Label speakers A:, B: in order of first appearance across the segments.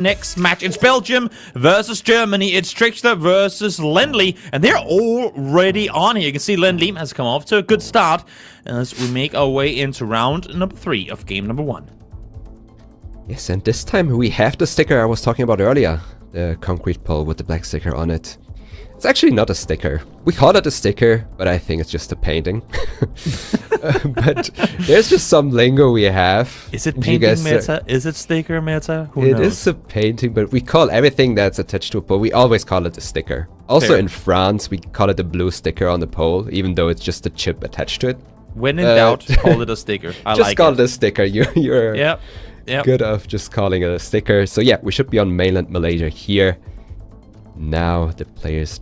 A: Next match, it's Belgium versus Germany. It's Trichter versus Lennli, and they're already on here. You can see Lennli has come off to a good start as we make our way into round number 3 of game number 1.
B: Yes, and this time we have the sticker I was talking about earlier. The concrete pole with the black sticker on it. It's actually not a sticker. We call it a sticker, but I think it's just a painting. But there's just some lingo we have.
A: Is it painting meta? Is it sticker meta? Who knows?
B: It is a painting, but we call everything that's attached to a pole, we always call it a sticker. Also
A: Fair.
B: in France, we call it a blue sticker on the pole, even though it's just a chip attached to it.
A: When in doubt, call it a sticker. I
B: just
A: like
B: call
A: it.
B: it a sticker. You're
A: Yep.
B: good of just calling it a sticker. So yeah, we should be on mainland Malaysia here. Now the players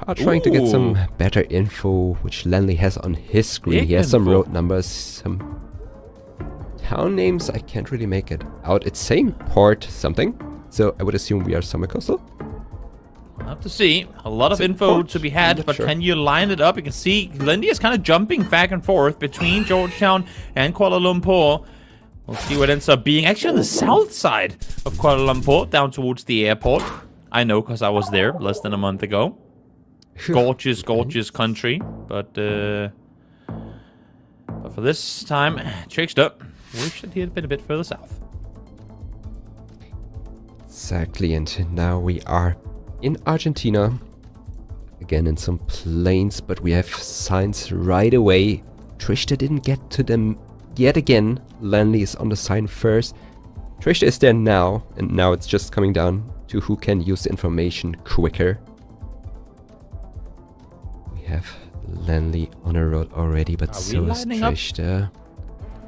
B: are trying to get some better info, which Lennli has on his screen. He has some road numbers, some town names. I can't really make it out. It's saying port something, so I would assume we are somewhere coastal.
A: We'll have to see. A lot of info to be had, but can you line it up? You can see Lennli is kind of jumping back and forth between Georgetown and Kuala Lumpur. We'll see what ends up being actually on the south side of Kuala Lumpur, down towards the airport. I know, because I was there less than a month ago. Gorgeous, gorgeous country. But for this time, Trichter, wish that he had been a bit further south.
B: Exactly, and now we are in Argentina. Again, in some plains, but we have signs right away. Trichter didn't get to them yet again. Lennli is on the sign first. Trichter is there now, and now it's just coming down to who can use the information quicker. We have Lennli on a road already, but so is Trichter.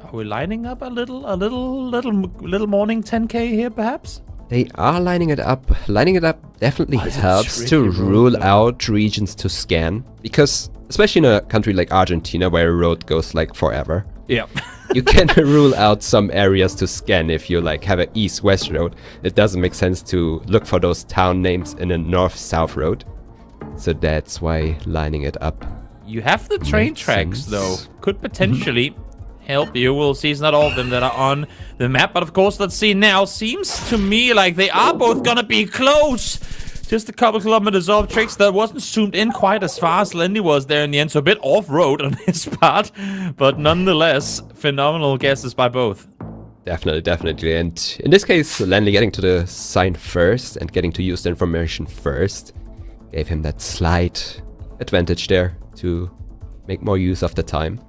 A: Are we lining up a little morning 10K here, perhaps?
B: They are lining it up. Lining it up definitely helps to rule out regions to scan, because especially in a country like Argentina where a road goes like forever.
A: Yeah.
B: You can rule out some areas to scan if you like have an east-west road. It doesn't make sense to look for those town names in a north-south road. So that's why lining it up.
A: You have the train tracks though. Could potentially help you. We'll see. It's not all of them that are on the map, but of course, let's see now. Seems to me like they are both gonna be close. Just a couple kilometers off. Trichter wasn't zoomed in quite as far as Lennli was there in the end, so a bit off-road on his part, but nonetheless, phenomenal guesses by both.
B: Definitely, definitely. And in this case, Lennli getting to the sign first and getting to use the information first gave him that slight advantage there to make more use of the time.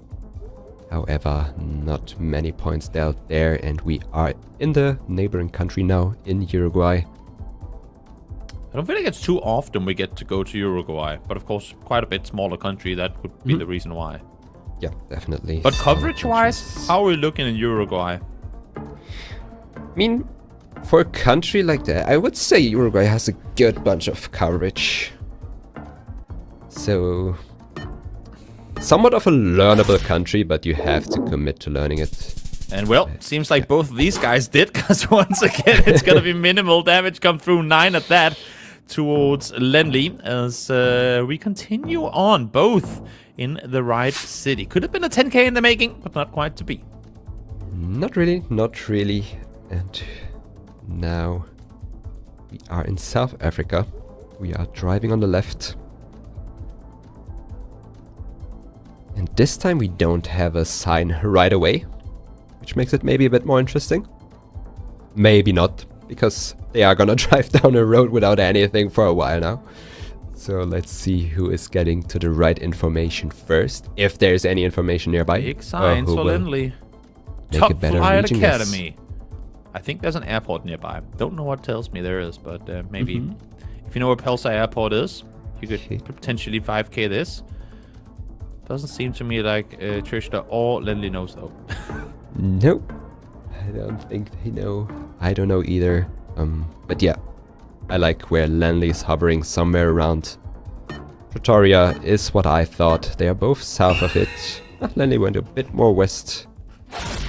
B: However, not many points dealt there, and we are in the neighboring country now, in Uruguay.
A: I don't feel like it's too often we get to go to Uruguay, but of course, quite a bit smaller country, that would be the reason why.
B: Yeah, definitely.
A: But coverage-wise, how are we looking in Uruguay?
B: I mean, for a country like that, I would say Uruguay has a good bunch of coverage. So, somewhat of a learnable country, but you have to commit to learning it.
A: And well, seems like both of these guys did, because once again, it's going to be minimal damage come through, 9 at that, towards Lennli, as we continue on, both in the right city. Could have been a 10K in the making, but not quite to be.
B: Not really, not really. And now we are in South Africa. We are driving on the left. And this time we don't have a sign right away, which makes it maybe a bit more interesting. Maybe not, because they are gonna drive down a road without anything for a while now. So let's see who is getting to the right information first, if there's any information nearby.
A: Big signs for Lennli. Top Flight Academy. I think there's an airport nearby. Don't know what tells me there is, but maybe if you know where Pelsa Airport is, you could potentially 5K this. Doesn't seem to me like Trichter or Lennli knows though.
B: Nope. I don't think they know. I don't know either. But yeah, I like where Lennli is hovering somewhere around. Pretoria is what I thought. They are both south of it. Lennli went a bit more west.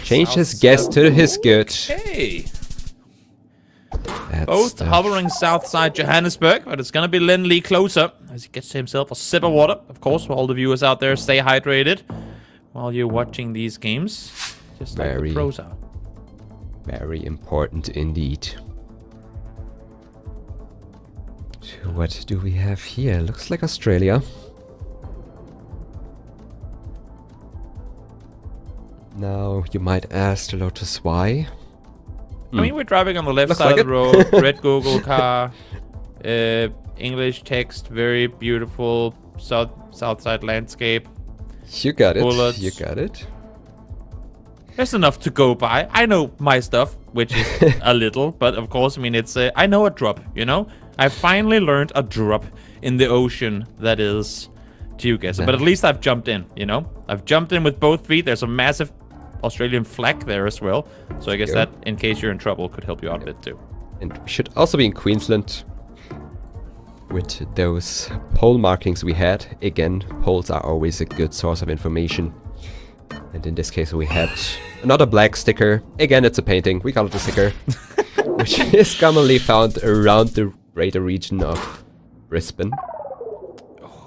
B: Changed his guess to his good.
A: Okay. Both hovering south side Johannesburg, but it's gonna be Lennli closer as he gets to himself a sip of water. Of course, for all the viewers out there, stay hydrated while you're watching these games. Just like the pros are.
B: Very important indeed. What do we have here? Looks like Australia. Now, you might ask the Lotus why.
A: I mean, we're driving on the left
B: Looks
A: side
B: like
A: of the road. Red Google car. English text. Very beautiful south side landscape.
B: You got it.
A: Bullets.
B: You got it.
A: There's enough to go by. I know my stuff, which is a little, but of course, I mean, it's I know a drop, you know? I finally learned a drop in the ocean that is GeoGuessr, but at least I've jumped in, you know? I've jumped in with both feet. There's a massive Australian flag there as well, so I guess that, in case you're in trouble, could help you out a bit too.
B: And we should also be in Queensland with those pole markings we had. Again, poles are always a good source of information. And in this case, we had another black sticker. Again, it's a painting. We call it a sticker. Which is commonly found around the greater region of Brisbane.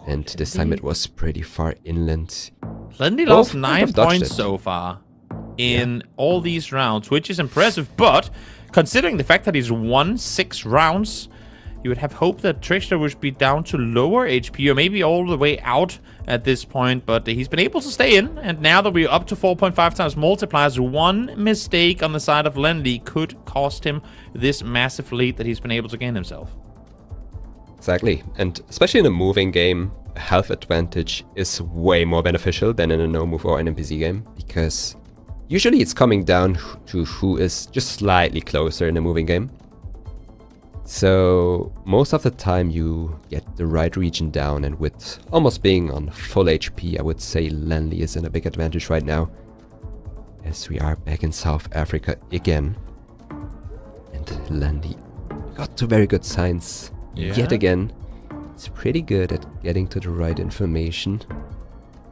B: And this time it was pretty far inland.
A: Lennli lost 9 points so far in all these rounds, which is impressive. But considering the fact that he's won 6 rounds, you would have hoped that Trichter would be down to lower HP or maybe all the way out at this point. But he's been able to stay in. And now that we're up to 4.5 times multipliers, one mistake on the side of Lennli could cost him this massive lead that he's been able to gain himself.
B: Exactly. And especially in a moving game, a health advantage is way more beneficial than in a no-move or an NPC game. Because usually it's coming down to who is just slightly closer in a moving game. So most of the time you get the right region down, and with almost being on full HP, I would say Lennli is in a big advantage right now. As we are back in South Africa again. And Lennli got two very good signs yet again. It's pretty good at getting to the right information.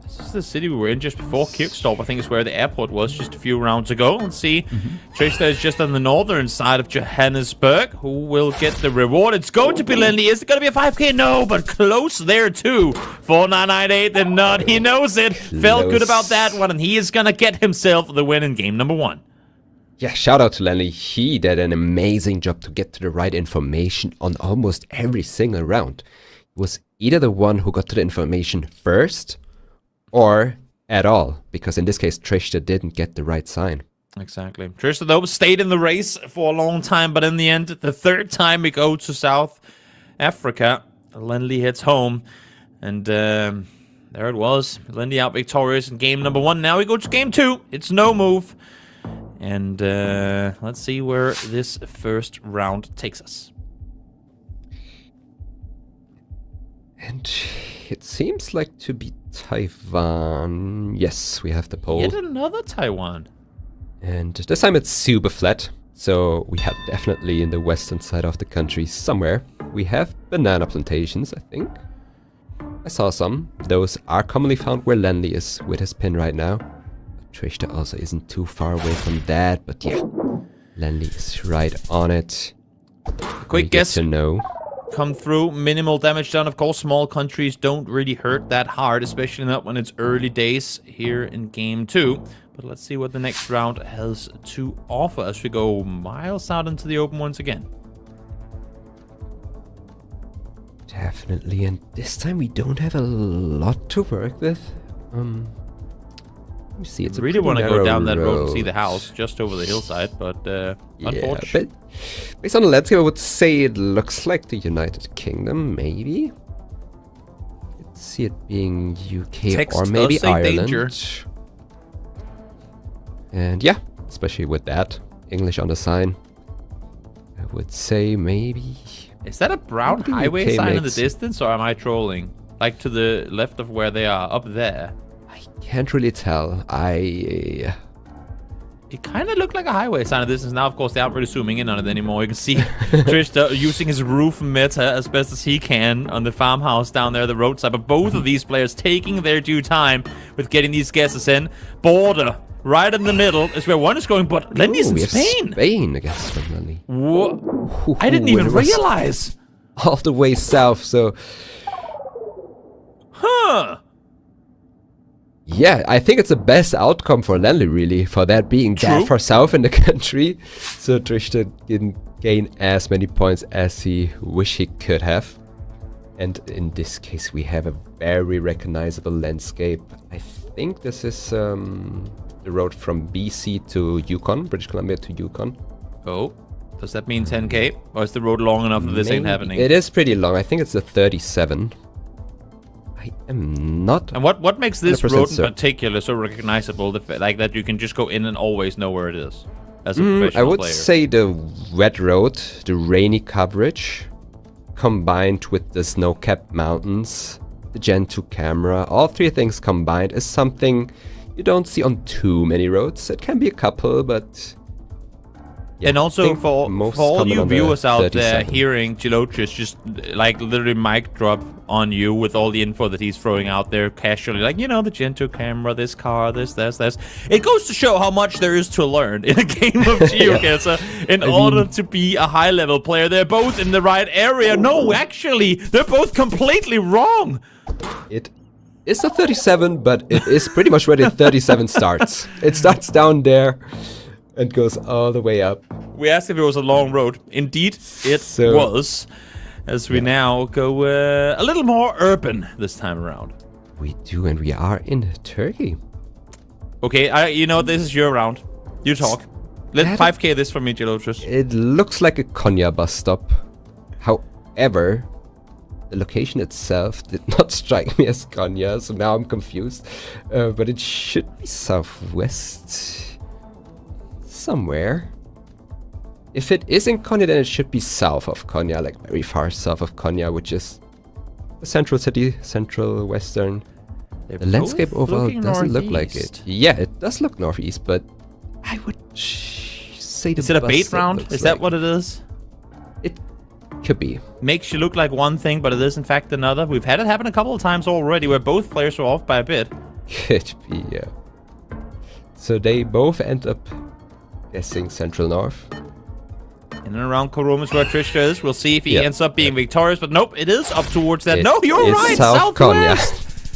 A: This is the city we were in just before Kirkstorp. I think is where the airport was just a few rounds ago. Let's see. Trichter is just on the northern side of Johannesburg. Who will get the reward? It's going to be Lennli. Is it going to be a 5k? No, but close there too. 4998 and not. He knows it. Felt good about that one, and he is going to get himself the win in game number 1.
B: Yeah, shout out to Lennli. He did an amazing job to get to the right information on almost every single round. He was either the one who got to the information first, or at all, because in this case, Trichter didn't get the right sign.
A: Exactly. Trichter, though, stayed in the race for a long time, but in the end, the third time we go to South Africa, Lennli hits home, and there it was. Lennli out victorious in game number 1. Now we go to game 2. It's no move, and let's see where this first round takes us.
B: And it seems like to be Taiwan. Yes, we have the pole.
A: Yet another Taiwan.
B: And this time it's super flat. So we have definitely in the western side of the country somewhere. We have banana plantations, I think. I saw some. Those are commonly found where Lennli is with his pin right now. But Trichter also isn't too far away from that. But yeah, Lennli is right on it.
A: Quick guess.
B: To know.
A: Come through, minimal damage done. Of course, small countries don't really hurt that hard, especially not when it's early days here in game 2. But let's see what the next round has to offer as we go miles out into the open once again.
B: Definitely, and this time we don't have a lot to work with. Let me see, it's
A: I really want to go down that road and see the house just over the hillside, but unfortunately.
B: But based on the landscape, I would say it looks like the United Kingdom, maybe. Let's see it being UK
A: Text
B: or maybe
A: does say
B: Ireland.
A: danger.
B: And yeah, especially with that English on the sign, I would say maybe.
A: Is that a brown
B: maybe
A: highway
B: UK
A: sign in the
B: makes-
A: distance, or am I trolling? Like to the left of where they are, up there.
B: I can't really tell.
A: It kind of looked like a highway sign at distance. Now, of course, they aren't really zooming in on it anymore. You can see Trichter using his roof meta as best as he can on the farmhouse down there, the roadside. But both of these players taking their due time with getting these guesses in. Border, right in the middle, is where one is going, but Lennli's in
B: we have
A: Spain.
B: Spain against Lennli.
A: Whoa. I didn't even
B: it was
A: realize.
B: all the way south, so
A: Huh.
B: yeah, I think it's the best outcome for Lennli, really, for that being that far south in the country. So Trichter didn't gain as many points as he wish he could have. And in this case, we have a very recognizable landscape. I think this is the road from BC to Yukon, British Columbia to Yukon.
A: Oh, does that mean 10k? Or is the road long enough that this ain't happening?
B: It is pretty long. I think it's the 37. I am not.
A: And what makes this road in
B: certain.
A: particular so recognizable? Like that you can just go in and always know where it is as a professional
B: I would
A: player?
B: say the wet road, the rainy coverage, combined with the snow-capped mountains, the Gen 2 camera, all three things combined is something you don't see on too many roads. It can be a couple, but... Yeah,
A: and also for all you viewers out there
B: 37.
A: hearing GeoGuessr just like literally mic drop on you with all the info that he's throwing out there casually, like, you know, the Gen 2 camera, this car, this. It goes to show how much there is to learn in a game of GeoGuessr in order to be a high-level player. They're both in the right area. No, actually, they're both completely wrong.
B: It is a 37, but it is pretty much where the 37 starts. It starts down there and goes all the way up.
A: We asked if it was a long road. Indeed, it was. As we now go a little more urban this time around.
B: We do, and we are in Turkey.
A: Okay, you know, this is your round. You talk. Let 5k this for me, GeoGuessr.
B: It looks like a Konya bus stop. However, the location itself did not strike me as Konya, so now I'm confused. But it should be southwest. Somewhere. If it is in Konya, then it should be south of Konya, like very far south of Konya, which is the central city, central western. The landscape overall doesn't look like it. Yeah, it does look northeast, but I would say the
A: Is it a bait round? Is that what it is?
B: It could be.
A: Makes you look like one thing, but it is in fact another. We've had it happen a couple of times already where both players were off by a bit.
B: Could be, yeah. So they both end up guessing central north.
A: In and around Koroum is where Trichter is. We'll see if he ends up being victorious, but nope, it is up towards that. No, you're right, southwest.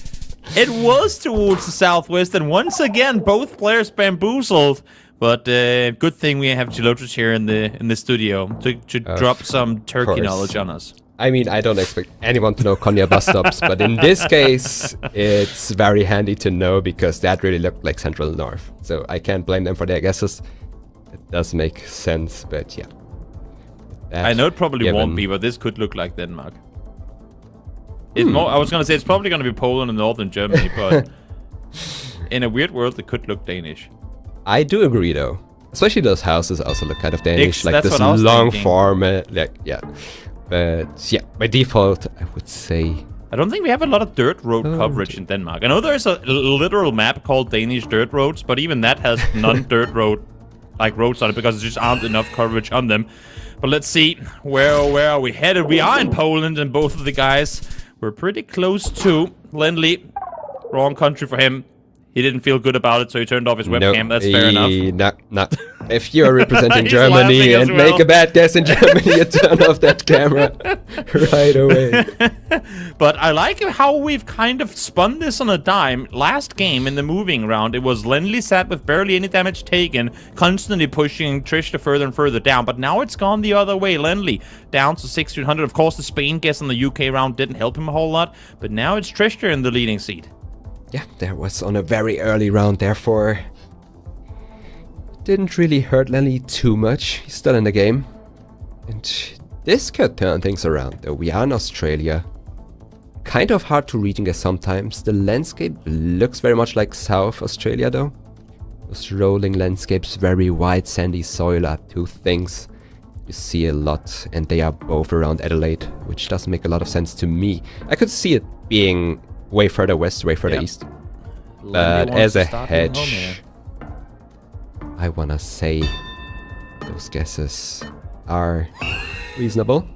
A: It was towards the southwest, and once again, both players bamboozled. But good thing we have GeoGuessr here in the studio to drop some Turkey knowledge on us.
B: I mean, I don't expect anyone to know Konya bus stops, but in this case, it's very handy to know because that really looked like central north. So I can't blame them for their guesses. It does make sense, but yeah.
A: I know it probably won't be, but this could look like Denmark. I was going to say it's probably going to be Poland and northern Germany, but in a weird world, it could look Danish. I
B: do agree, though. Especially those houses also look kind of Danish, like this long format. Like, yeah. But yeah, by default, I would say...
A: I don't think we have a lot of dirt road coverage in Denmark. I know there's a literal map called Danish Dirt Roads, but even that has non-dirt road roads on it because there just aren't enough coverage on them. But let's see, where are we headed? We are in Poland, and both of the guys were pretty close to Lennli. Wrong country for him. He didn't feel good about it, so he turned off his webcam. That's fair enough.
B: No. If you're representing Germany and make a bad guess in Germany, you turn off that camera right away.
A: But I like how we've kind of spun this on a dime. Last game in the moving round, it was Lennli sat with barely any damage taken, constantly pushing Trichter further and further down. But now it's gone the other way. Lennli down to 1600. Of course, the Spain guess on the UK round didn't help him a whole lot. But now it's Trichter in the leading seat.
B: Yeah, that was on a very early round, therefore didn't really hurt Lennli too much. He's still in the game. And this could turn things around, though. We are in Australia. Kind of hard to read and guess sometimes. The landscape looks very much like South Australia, though. Those rolling landscapes, very wide sandy soil are two things you see a lot, and they are both around Adelaide, which doesn't make a lot of sense to me. I could see it being way further west, way further east. But as a hedge, I wanna say those guesses are reasonable.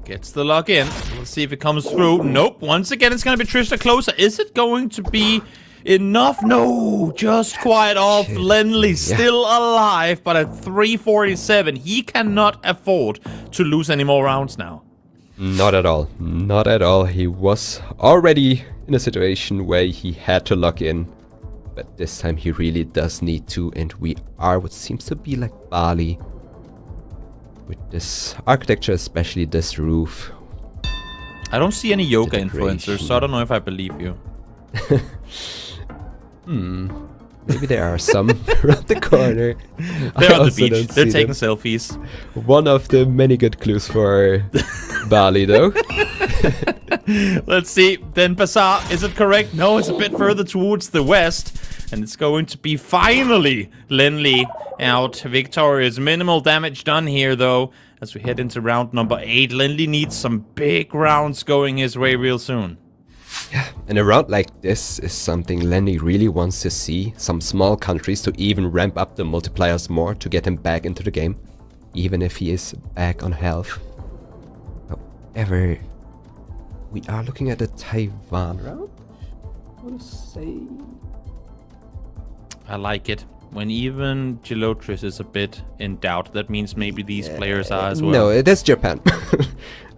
A: Gets the lock in. Let's see if it comes through. Nope. Once again, it's gonna be Trichter closer. Is it going to be enough? No, just quite off. Lennli still alive, but at 347, he cannot afford to lose any more rounds now.
B: Not at all. Not at all. He was already in a situation where he had to lock in. But this time he really does need to. And we are what seems to be like Bali. with this architecture, especially this roof.
A: I don't see any yoga
B: The
A: influencers, so I don't know if I believe you.
B: Maybe there are some around the corner.
A: They're on the beach. They're taking selfies.
B: One of the many good clues for Bali, though.
A: Let's see. Den Bazaar, is it correct? No, it's a bit further towards the west. And it's going to be finally Lennli out victorious. Minimal damage done here, though, as we head into round number 8. Lennli needs some big rounds going his way real soon.
B: Yeah, and a round like this is something Lennli really wants to see. Some small countries to even ramp up the multipliers more to get him back into the game, even if he is back on health. However, we are looking at the Taiwan round. I want to say...
A: I like it. When even Gelotris is a bit in doubt, that means maybe these players are as well.
B: No, it is Japan.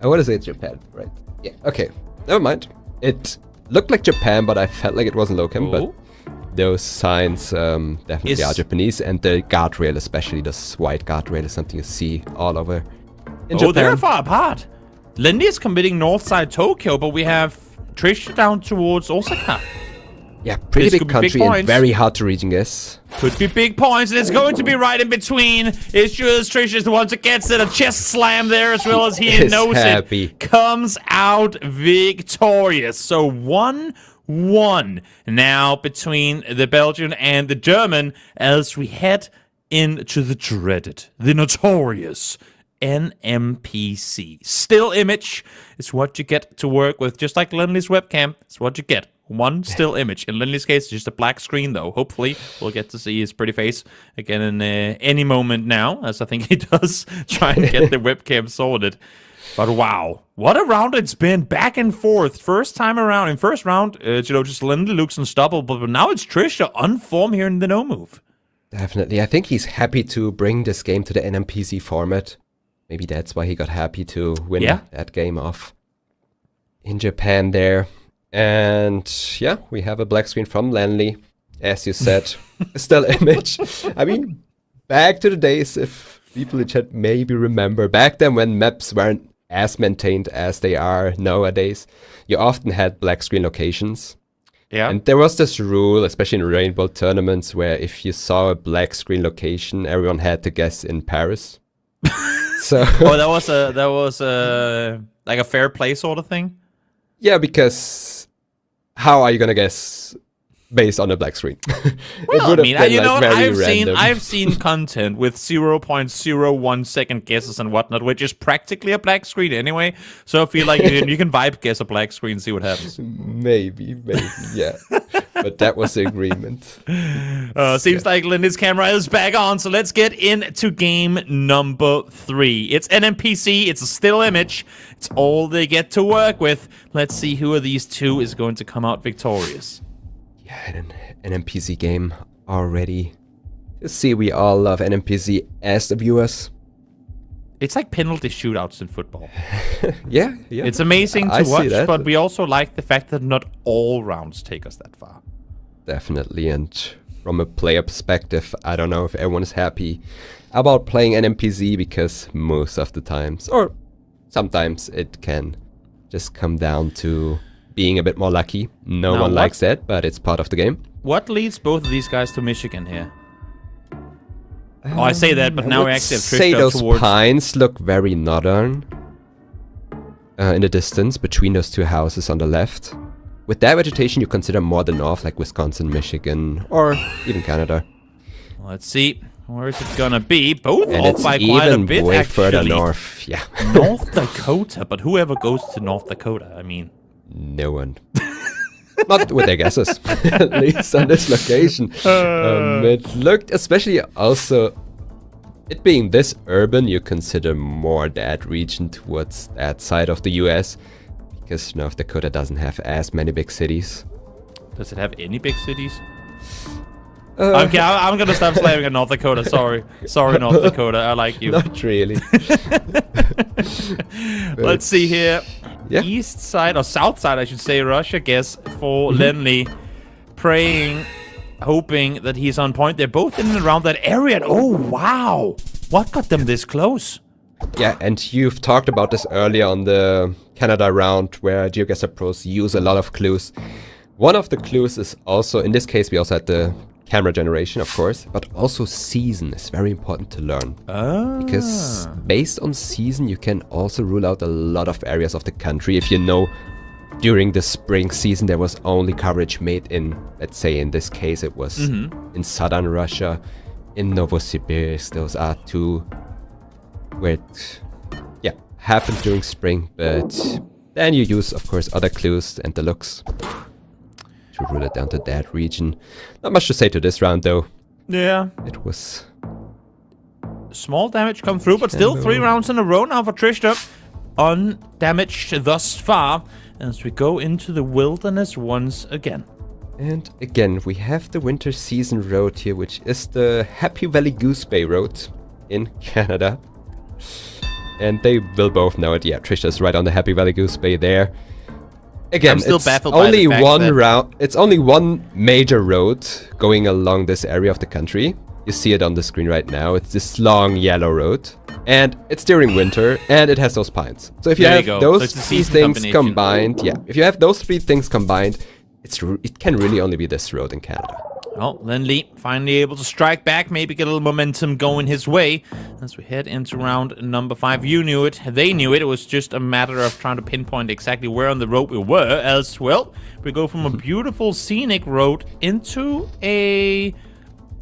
B: I want to say it's Japan, right? Yeah, okay. Never mind. It looked like Japan, but I felt like it wasn't Locam. But those signs definitely are Japanese. And the guardrail, especially this white guardrail, is something you see all over in Japan.
A: They're far apart. Lennli is committing north side Tokyo, but we have Trichter down towards Osaka.
B: Yeah, pretty big country and very hard to reach, I guess.
A: Could be big points, and it's going to be right in between. It's just Trisha's the one that gets it. A chest slam there as well as he knows it. Comes out victorious. So 1-1 now between the Belgian and the German as we head into the dreaded, the notorious NMPC. Still image is what you get to work with, just like Lennli's webcam. It's what you get. One still image. In Lennli's case, just a black screen, though. Hopefully, we'll get to see his pretty face again in any moment now, as I think he does try and get the webcam sorted. But wow, what a round it's been. Back and forth. First time around. In first round, just Lennli looks unstoppable, but now it's Trisha on form here in the no move.
B: Definitely. I think he's happy to bring this game to the NMPC format. Maybe that's why he got happy to win that game off in Japan there. And yeah, we have a black screen from Lennli, as you said. Still image. I mean, back to the days, if people in chat maybe remember, back then when maps weren't as maintained as they are nowadays, you often had black screen locations. Yeah. And there was this rule, especially in rainbow tournaments, where if you saw a black screen location, everyone had to guess in Paris. So
A: that was like a fair play sort of thing.
B: Yeah, because how are you gonna guess based on a black screen?
A: Well, I mean, I've seen content with 0.01 second guesses and whatnot, which is practically a black screen anyway. So I feel like you can vibe guess a black screen and see what happens.
B: Maybe, yeah. But that was the agreement.
A: Seems like Lennli's camera is back on, so let's get into game number 3. It's NMPC, it's a still image, it's all they get to work with. Let's see who of these two is going to come out victorious.
B: Yeah, an NMPC game already. Let's see, we all love NMPC as the viewers.
A: It's like penalty shootouts in football.
B: Yeah.
A: It's amazing to watch, but we also like the fact that not all rounds take us that far.
B: Definitely, and from a player perspective, I don't know if everyone is happy about playing NMPC because most of the times, or sometimes it can just come down to being a bit more lucky. No one likes that, but it's part of the game.
A: What leads both of these guys to Michigan here? I say that, but now we actually have
B: say those pines look very northern in the distance between those two houses on the left. With that vegetation, you consider more the north, like Wisconsin, Michigan, or even Canada.
A: Let's see. Where is it gonna be? Both
B: and
A: off by quite a bit,
B: way
A: actually.
B: Further north, yeah.
A: North Dakota, but whoever goes to North Dakota, I mean...
B: No one. Not with their guesses, at least on this location. It looked, especially also, it being this urban, you consider more that region towards that side of the US, because North Dakota doesn't have as many big cities.
A: Does it have any big cities? Okay, I'm gonna stop slamming at North Dakota. Sorry, North Dakota. I like you.
B: Not really.
A: Let's see here. Yeah. East side, or south side, I should say, Russia, guess, for Lennli. Praying, hoping that he's on point. They're both in and around that area. And oh, wow. What got them this close?
B: Yeah, and you've talked about this earlier on the Canada round where GeoGuessr pros use a lot of clues. One of the clues is also, in this case, we also had the camera generation, of course, but also season is very important to learn. Because based on season, you can also rule out a lot of areas of the country. If you know during the spring season there was only coverage made in, let's say in this case it was in southern Russia, in Novosibirsk, those are two where it, yeah, happened during spring, but then you use, of course, other clues and the looks to rule it down to that region. Not much to say to this round, though. Yeah. It was...
A: small damage come through, but still 3 rounds in a row now for Trichter. Undamaged thus far, as we go into the wilderness once again.
B: And again, we have the winter season road here, which is the Happy Valley Goose Bay road in Canada. And they will both know it. Yeah, Trister's right on the Happy Valley Goose Bay there. Again,
A: I'm still
B: it's
A: baffled
B: only
A: by the fact
B: one
A: that
B: route. It's only one major road going along this area of the country. You see it on the screen right now. It's this long yellow road, and it's during winter, and it has those pines. So if you have those three things combined, yeah, if you have those 3 things combined, it can really only be this road in Canada.
A: Well, Lennli finally able to strike back, maybe get a little momentum going his way as we head into round number 5. You knew it, they knew it. It was just a matter of trying to pinpoint exactly where on the road we were. As well, we go from a beautiful scenic road into a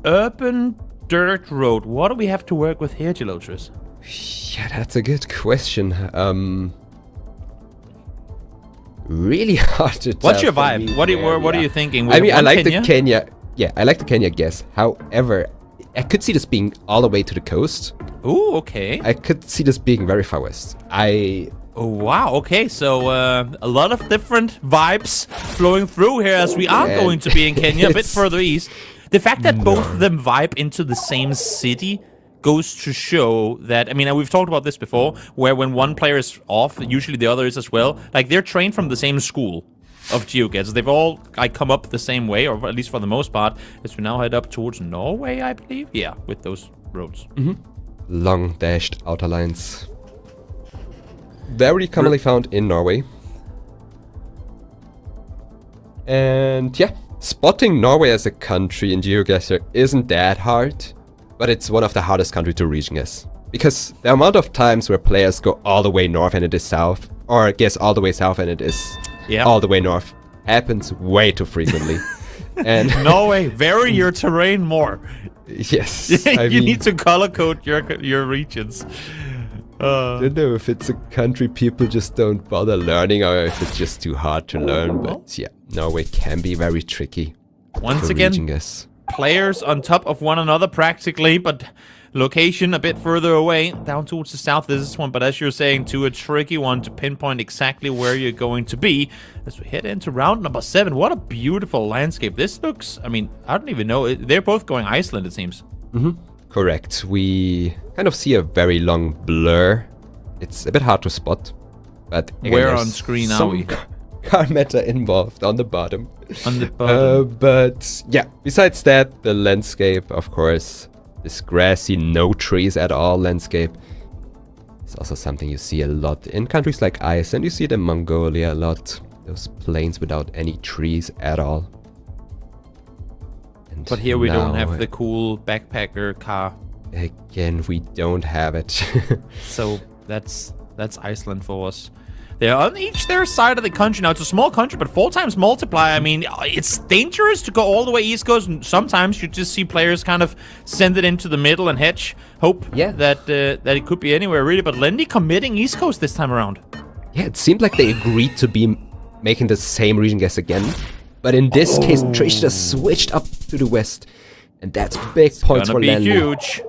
A: urban dirt road. What do we have to work with here, Gelotris?
B: Yeah, that's a good question. Really hard to tell.
A: What's your vibe? What are you thinking?
B: I mean, I like the Kenya. Yeah, I like the Kenya guess. However, I could see this being all the way to the coast.
A: Ooh, okay.
B: I could see this being very far west.
A: Oh, wow, okay. So, a lot of different vibes flowing through here as we are going to be in Kenya, a bit further east. The fact that both of them vibe into the same city goes to show that, I mean, we've talked about this before, where when one player is off, usually the other is as well. Like, they're trained from the same school of GeoGuessr. They've all come up the same way, or at least for the most part, as we now head up towards Norway, I believe. Yeah, with those roads.
B: Long dashed outer lines. Very commonly found in Norway. And yeah, spotting Norway as a country in GeoGuessr isn't that hard, but it's one of the hardest countries to region guess. Because the amount of times where players go all the way north and it is south, or guess all the way south and it is all the way north, happens way too frequently. And
A: Norway, vary your terrain more.
B: Yes.
A: You need to color code your regions.
B: I don't know if it's a country people just don't bother learning or if it's just too hard to learn, but yeah, Norway can be very tricky.
A: Once again, players on top of one another practically, but location a bit further away, down towards the south. This is one, but as you're saying, too, a tricky one to pinpoint exactly where you're going to be. As we head into round number 7, what a beautiful landscape. This looks, I mean, I don't even know. They're both going Iceland, it seems.
B: Correct. We kind of see a very long blur. It's a bit hard to spot, but again,
A: where on screen are we?
B: Car meta involved on the bottom.
A: On the bottom.
B: But yeah, besides that, the landscape, of course, this grassy, no trees at all landscape. It's also something you see a lot in countries like Iceland. You see it in Mongolia a lot. Those plains without any trees at all. And
A: but here we don't have the cool backpacker car.
B: Again, we don't have it.
A: So that's Iceland for us. They're on each their side of the country. Now, it's a small country, but 4 times multiply. I mean, it's dangerous to go all the way east coast. And sometimes you just see players kind of send it into the middle and hedge. Hope that it could be anywhere, really. But Lennli committing east coast this time around.
B: Yeah, it seemed like they agreed to be making the same region guess again. But in this case, Trichter switched up to the west. And that's big points for Lennli.
A: It's gonna be huge.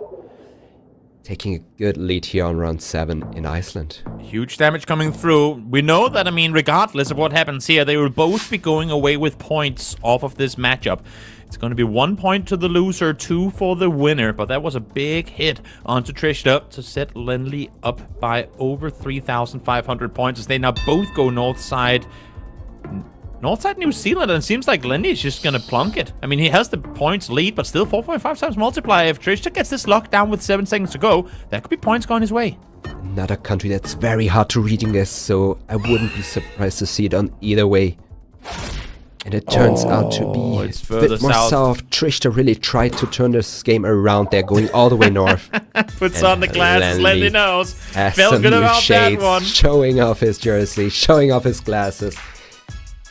B: Taking a good lead here on round 7 in Iceland.
A: Huge damage coming through. We know that, I mean, regardless of what happens here, they will both be going away with points off of this matchup. It's going to be 1 point to the loser, 2 for the winner. But that was a big hit onto Trichter to set Lennli up by over 3,500 points as they now both go north side New Zealand, and it seems like Lennli is just going to plunk it. I mean, he has the points lead, but still 4.5 times multiply. If Trichter gets this locked down with 7 seconds to go, that could be points going his way.
B: Another country that's very hard to read in this, so I wouldn't be surprised to see it on either way. And it turns out to be
A: it's
B: a
A: further
B: bit more south. Trichter really tried to turn this game around there, going all the way north.
A: Puts on the glasses, Lennli knows.
B: Has
A: Felt
B: some
A: good
B: new
A: about
B: shades,
A: that one.
B: showing off his jersey, showing off his glasses.